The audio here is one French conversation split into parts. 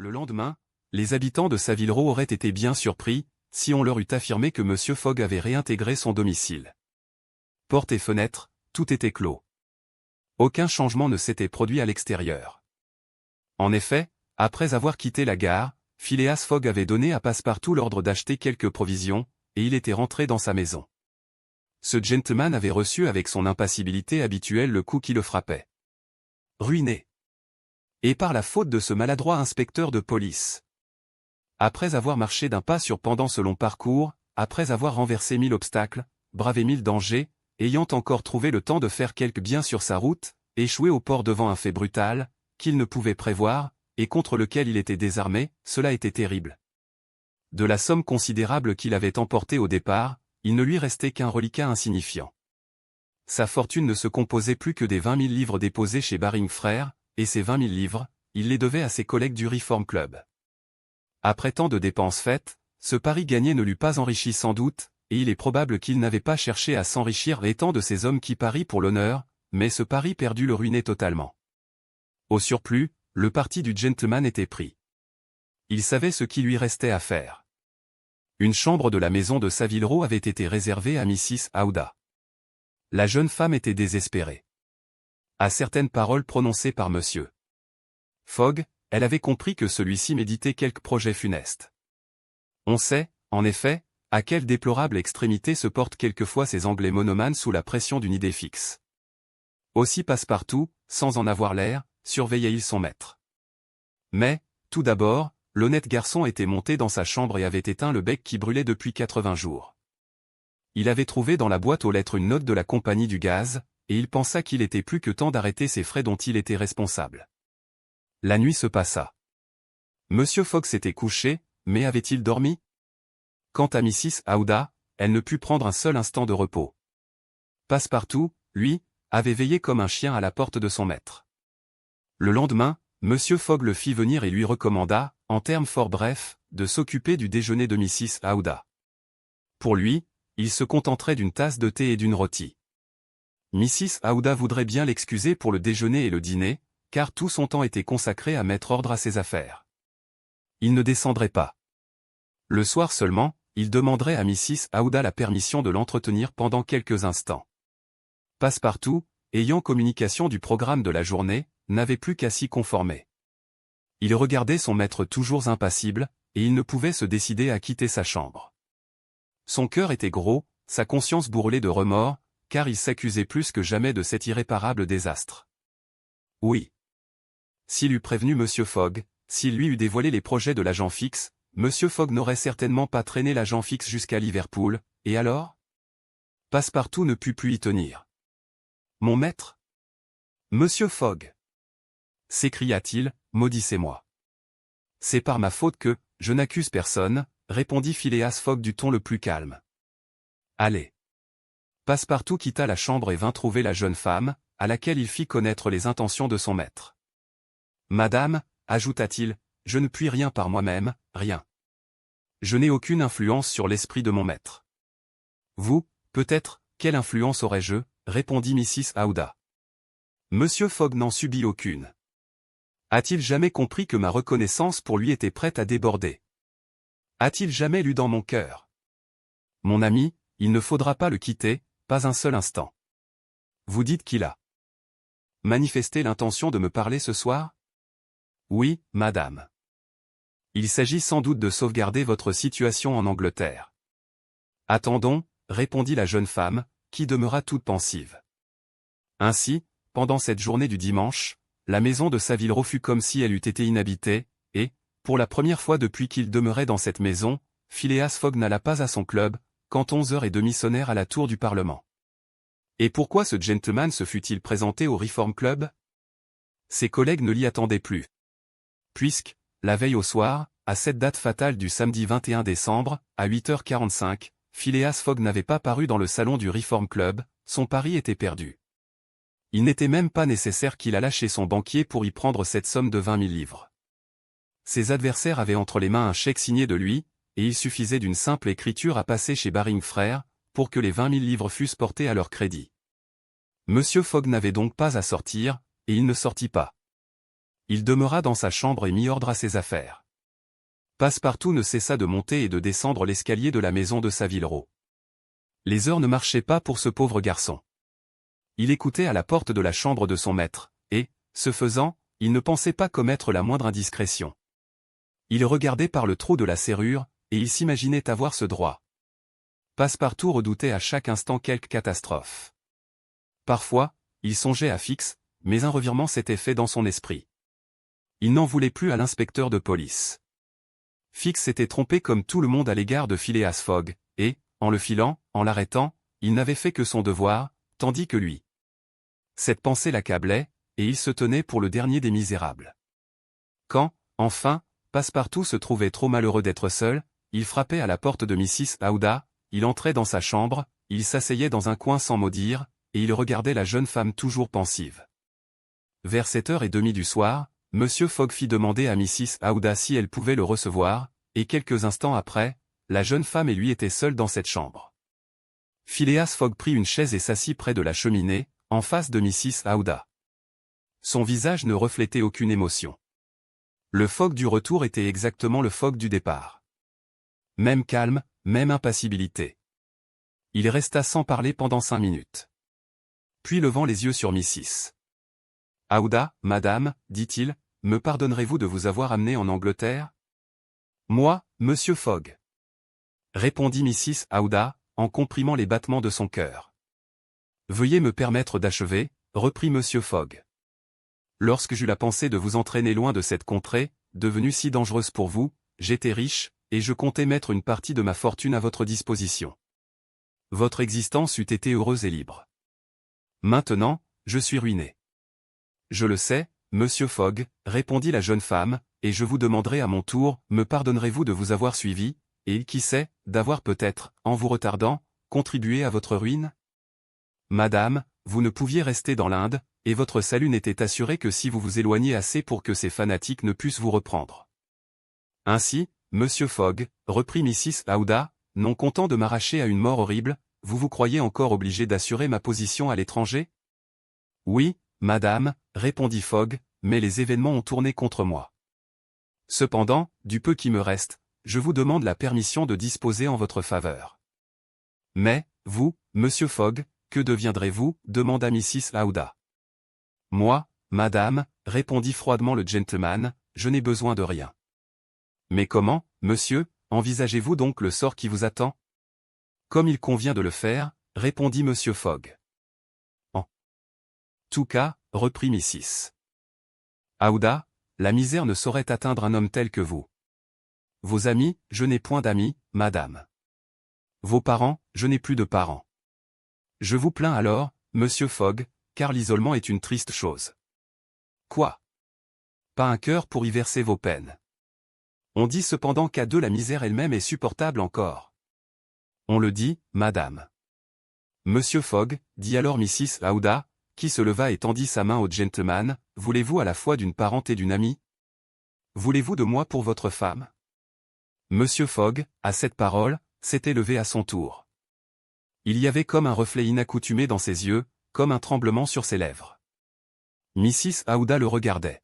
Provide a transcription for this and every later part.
Le lendemain, les habitants de Savile Row auraient été bien surpris, si on leur eût affirmé que M. Fogg avait réintégré son domicile. Portes et fenêtres, tout était clos. Aucun changement ne s'était produit à l'extérieur. En effet, après avoir quitté la gare, Phileas Fogg avait donné à Passepartout l'ordre d'acheter quelques provisions, et il était rentré dans sa maison. Ce gentleman avait reçu avec son impassibilité habituelle le coup qui le frappait. Ruiné. Et par la faute de ce maladroit inspecteur de police. Après avoir marché d'un pas sur pendant ce long parcours, après avoir renversé 1000 obstacles, bravé 1000 dangers, ayant encore trouvé le temps de faire quelques biens sur sa route, échoué au port devant un fait brutal, qu'il ne pouvait prévoir, et contre lequel il était désarmé, cela était terrible. De la somme considérable qu'il avait emportée au départ, il ne lui restait qu'un reliquat insignifiant. Sa fortune ne se composait plus que des 20 000 livres déposés chez Baring Frères, et ces 20 000 livres, il les devait à ses collègues du Reform Club. Après tant de dépenses faites, ce pari gagné ne l'eût pas enrichi sans doute, et il est probable qu'il n'avait pas cherché à s'enrichir étant de ces hommes qui parient pour l'honneur, mais ce pari perdu le ruinait totalement. Au surplus, le parti du gentleman était pris. Il savait ce qui lui restait à faire. Une chambre de la maison de Savile Row avait été réservée à Mrs. Aouda. La jeune femme était désespérée. À certaines paroles prononcées par M. Fogg, elle avait compris que celui-ci méditait quelque projet funeste. On sait, en effet, à quelle déplorable extrémité se portent quelquefois ces Anglais monomanes sous la pression d'une idée fixe. Aussi Passepartout, sans en avoir l'air, surveillait-il son maître. Mais, tout d'abord, l'honnête garçon était monté dans sa chambre et avait éteint le bec qui brûlait depuis 80 jours. Il avait trouvé dans la boîte aux lettres une note de la compagnie du gaz, et il pensa qu'il était plus que temps d'arrêter ces frais dont il était responsable. La nuit se passa. Monsieur Fogg s'était couché, mais avait-il dormi? Quant à Mrs. Aouda, elle ne put prendre un seul instant de repos. Passepartout, lui, avait veillé comme un chien à la porte de son maître. Le lendemain, Monsieur Fogg le fit venir et lui recommanda, en termes fort brefs, de s'occuper du déjeuner de Mrs. Aouda. Pour lui, il se contenterait d'une tasse de thé et d'une rôtie. Mrs. Aouda voudrait bien l'excuser pour le déjeuner et le dîner, car tout son temps était consacré à mettre ordre à ses affaires. Il ne descendrait pas. Le soir seulement, il demanderait à Mrs. Aouda la permission de l'entretenir pendant quelques instants. Passepartout, ayant communication du programme de la journée, n'avait plus qu'à s'y conformer. Il regardait son maître toujours impassible, et il ne pouvait se décider à quitter sa chambre. Son cœur était gros, sa conscience bourrelée de remords, car il s'accusait plus que jamais de cet irréparable désastre. Oui. S'il eût prévenu M. Fogg, s'il lui eût dévoilé les projets de l'agent fixe, M. Fogg n'aurait certainement pas traîné l'agent fixe jusqu'à Liverpool, et alors? Passepartout ne put plus y tenir. Mon maître? Monsieur Fogg! S'écria-t-il, maudissez-moi. C'est par ma faute que, je n'accuse personne, répondit Phileas Fogg du ton le plus calme. Allez. Passepartout quitta la chambre et vint trouver la jeune femme, à laquelle il fit connaître les intentions de son maître. Madame, ajouta-t-il, je ne puis rien par moi-même, rien. Je n'ai aucune influence sur l'esprit de mon maître. Vous, peut-être, quelle influence aurais-je, répondit Mrs. Aouda. Monsieur Fogg n'en subit aucune. A-t-il jamais compris que ma reconnaissance pour lui était prête à déborder? A-t-il jamais lu dans mon cœur? Mon ami, il ne faudra pas le quitter, pas un seul instant. Vous dites qu'il a manifesté l'intention de me parler ce soir? Oui, madame. Il s'agit sans doute de sauvegarder votre situation en Angleterre. Attendons, répondit la jeune femme, qui demeura toute pensive. Ainsi, pendant cette journée du dimanche, la maison de Savile Row fut comme si elle eût été inhabitée, et, pour la première fois depuis qu'il demeurait dans cette maison, Phileas Fogg n'alla pas à son club, quand 11h30 sonnèrent à la tour du Parlement. Et pourquoi ce gentleman se fut-il présenté au Reform Club? Ses collègues ne l'y attendaient plus. Puisque, la veille au soir, à cette date fatale du samedi 21 décembre, à 8h45, Phileas Fogg n'avait pas paru dans le salon du Reform Club, son pari était perdu. Il n'était même pas nécessaire qu'il allât chez son banquier pour y prendre cette somme de 20 000 livres. Ses adversaires avaient entre les mains un chèque signé de lui, et il suffisait d'une simple écriture à passer chez Baring Frères, pour que les 20 000 livres fussent portés à leur crédit. Monsieur Fogg n'avait donc pas à sortir, et il ne sortit pas. Il demeura dans sa chambre et mit ordre à ses affaires. Passepartout ne cessa de monter et de descendre l'escalier de la maison de Saville-Row. Les heures ne marchaient pas pour ce pauvre garçon. Il écoutait à la porte de la chambre de son maître, et, ce faisant, il ne pensait pas commettre la moindre indiscrétion. Il regardait par le trou de la serrure, et il s'imaginait avoir ce droit. Passepartout redoutait à chaque instant quelque catastrophe. Parfois, il songeait à Fix, mais un revirement s'était fait dans son esprit. Il n'en voulait plus à l'inspecteur de police. Fix s'était trompé comme tout le monde à l'égard de Phileas Fogg, et, en le filant, en l'arrêtant, il n'avait fait que son devoir, tandis que lui. Cette pensée l'accablait, et il se tenait pour le dernier des misérables. Quand, enfin, Passepartout se trouvait trop malheureux d'être seul, il frappait à la porte de Mrs. Aouda, il entrait dans sa chambre, il s'asseyait dans un coin sans mot dire, et il regardait la jeune femme toujours pensive. Vers 7h30 du soir, Monsieur Fogg fit demander à Mrs. Aouda si elle pouvait le recevoir, et quelques instants après, la jeune femme et lui étaient seuls dans cette chambre. Phileas Fogg prit une chaise et s'assit près de la cheminée, en face de Mrs. Aouda. Son visage ne reflétait aucune émotion. Le Fogg du retour était exactement le Fogg du départ. Même calme, même impassibilité. Il resta sans parler pendant 5 minutes. Puis levant les yeux sur Mrs. Aouda, « Madame, dit-il, me pardonnerez-vous de vous avoir amené en Angleterre ? » Moi, Monsieur Fogg. Répondit Mrs. Aouda, en comprimant les battements de son cœur. Veuillez me permettre d'achever, reprit Monsieur Fogg. Lorsque j'eus la pensée de vous entraîner loin de cette contrée, devenue si dangereuse pour vous, j'étais riche, et je comptais mettre une partie de ma fortune à votre disposition. Votre existence eût été heureuse et libre. Maintenant, je suis ruiné. Je le sais, Monsieur Fogg, répondit la jeune femme, et je vous demanderai à mon tour, me pardonnerez-vous de vous avoir suivi, et, qui sait, d'avoir peut-être, en vous retardant, contribué à votre ruine ? Madame, vous ne pouviez rester dans l'Inde, et votre salut n'était assuré que si vous vous éloigniez assez pour que ces fanatiques ne puissent vous reprendre. Ainsi, Monsieur Fogg, reprit Mrs. Aouda, non content de m'arracher à une mort horrible, vous vous croyez encore obligé d'assurer ma position à l'étranger ? Oui, madame, répondit Fogg, mais les événements ont tourné contre moi. Cependant, du peu qui me reste, je vous demande la permission de disposer en votre faveur. Mais, vous, Monsieur Fogg, que deviendrez-vous ? Demanda Mrs. Aouda. Moi, madame, répondit froidement le gentleman, je n'ai besoin de rien. Mais comment, monsieur, envisagez-vous donc le sort qui vous attend ? Comme il convient de le faire, répondit Monsieur Fogg. En tout cas, reprit Mrs. Aouda, la misère ne saurait atteindre un homme tel que vous. Vos amis, je n'ai point d'amis, madame. Vos parents, je n'ai plus de parents. Je vous plains alors, Monsieur Fogg, car l'isolement est une triste chose. Quoi ? Pas un cœur pour y verser vos peines. On dit cependant qu'à deux la misère elle-même est supportable encore. On le dit, madame. Monsieur Fogg, dit alors Mrs. Aouda, qui se leva et tendit sa main au gentleman, voulez-vous à la fois d'une parente et d'une amie ? Voulez-vous de moi pour votre femme ? Monsieur Fogg, à cette parole, s'était levé à son tour. Il y avait comme un reflet inaccoutumé dans ses yeux, comme un tremblement sur ses lèvres. Mrs. Aouda le regardait.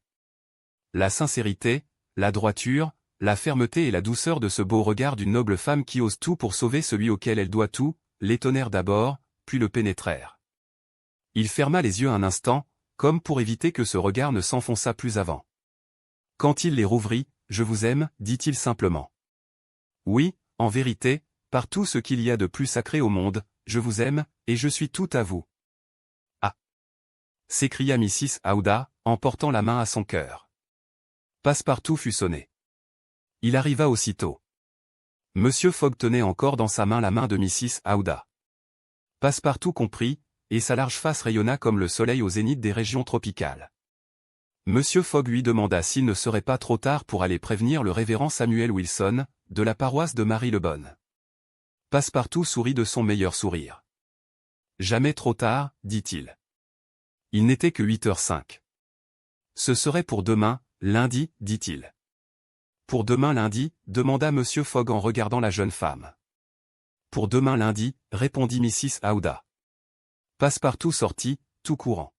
La sincérité, la droiture, la fermeté et la douceur de ce beau regard d'une noble femme qui ose tout pour sauver celui auquel elle doit tout, l'étonnèrent d'abord, puis le pénétrèrent. Il ferma les yeux un instant, comme pour éviter que ce regard ne s'enfonçât plus avant. Quand il les rouvrit, « Je vous aime », dit-il simplement. Oui, en vérité, par tout ce qu'il y a de plus sacré au monde, je vous aime, et je suis tout à vous. Ah ! S'écria Mrs. Aouda, en portant la main à son cœur. Passepartout fut sonné. Il arriva aussitôt. Monsieur Fogg tenait encore dans sa main la main de Mrs. Aouda. Passepartout comprit, et sa large face rayonna comme le soleil au zénith des régions tropicales. Monsieur Fogg lui demanda s'il ne serait pas trop tard pour aller prévenir le révérend Samuel Wilson, de la paroisse de Marie-le-Bonne. Passepartout sourit de son meilleur sourire. Jamais trop tard, dit-il. Il n'était que 8h05. Ce serait pour demain, lundi, dit-il. Pour demain lundi, demanda Monsieur Fogg en regardant la jeune femme. Pour demain lundi, répondit Mrs. Aouda. Passepartout sortit, tout courant.